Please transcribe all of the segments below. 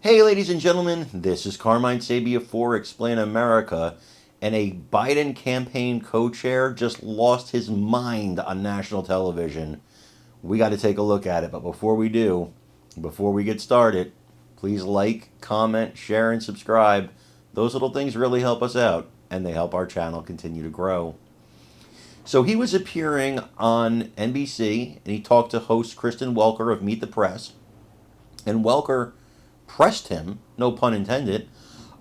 Hey, ladies and gentlemen, this is Carmine Sabia for Explain America, and a Biden campaign co-chair just lost his mind on national television. We got to take a look at it, but before we do, before we get started, please like, comment, share, and subscribe. Those little things really help us out, and they help our channel continue to grow. So he was appearing on NBC, and he talked to host Kristen Welker of Meet the Press, and Welker pressed him, no pun intended,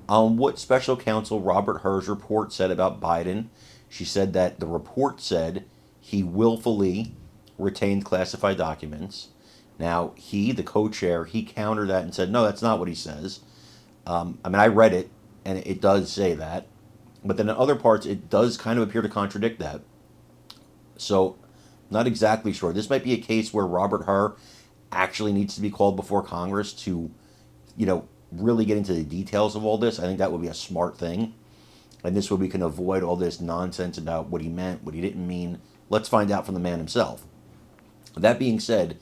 on what special counsel Robert Hur's report said about Biden. She said that the report said he willfully retained classified documents. Now, the co-chair, he countered that and said, no, that's not what he says. I read it, and it does say that. But then in other parts, it does kind of appear to contradict that. So, not exactly sure. This might be a case where Robert Hur actually needs to be called before Congress to really get into the details of all this. I think that would be a smart thing. And this way we can avoid all this nonsense about what he meant, what he didn't mean. Let's find out from the man himself. That being said,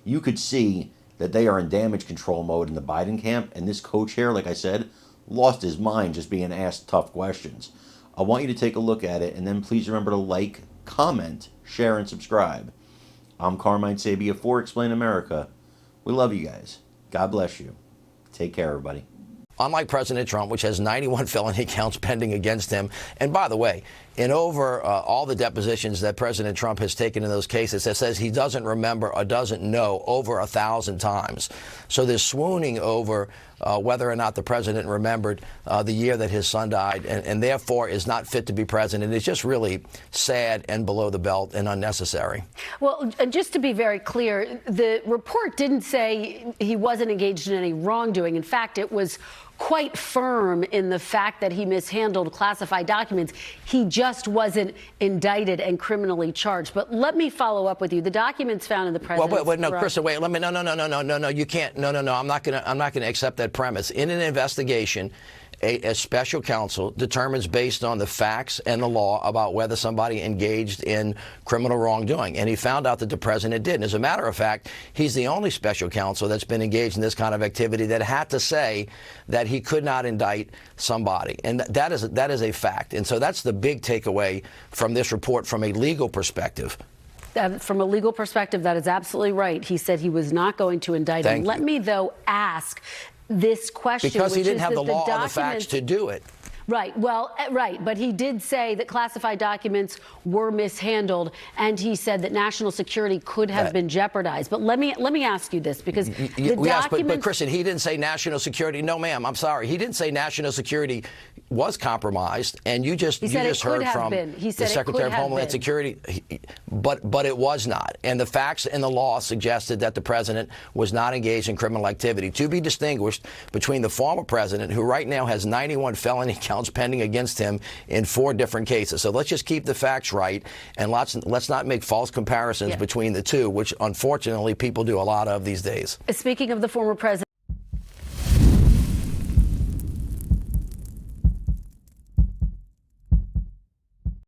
you could see that they are in damage control mode in the Biden camp, and this co-chair, like I said, lost his mind just being asked tough questions. I want you to take a look at it, and then please remember to like, comment, share, and subscribe. I'm Carmine Sabia for Explain America. We love you guys. God bless you. Take care, everybody. Unlike President Trump, which has 91 felony counts pending against him. And by the way, in over all the depositions that President Trump has taken in those cases, it says he doesn't remember or doesn't know over 1,000 times. So there's swooning over whether or not the president remembered the year that his son died and therefore is not fit to be president. It's just really sad and below the belt and unnecessary. Well, just to be very clear, the report didn't say he wasn't engaged in any wrongdoing. In fact, it was quite firm in the fact that he mishandled classified documents. He just wasn't indicted and criminally charged. But let me follow up with you. The documents found in the president's no, Kristen, wait. Let me. No. You can't. No. I'm not gonna accept that premise. In an investigation, a special counsel determines based on the facts and the law about whether somebody engaged in criminal wrongdoing. And he found out that the president did. And as a matter of fact, he's the only special counsel that's been engaged in this kind of activity that had to say that he could not indict somebody. And that is a fact. And so that's the big takeaway from this report from a legal perspective. From a legal perspective, that is absolutely right. He said he was not going to indict him. Let me, though, ask this question. Because he didn't have the law or the facts to do it. Right. Well, right. But he did say that classified documents were mishandled, and he said that national security could have been jeopardized. But let me ask you this, because but Kristen, he didn't say national security. No, ma'am. I'm sorry. He didn't say national security was compromised, and you just heard from the Secretary of Homeland Security. But it was not. And the facts and the law suggested that the president was not engaged in criminal activity. To be distinguished between the former president, who right now has 91 felony counts pending against him in 4 different cases. So let's just keep the facts right, and let's not make false comparisons between the two, which unfortunately people do a lot of these days. Speaking of the former president,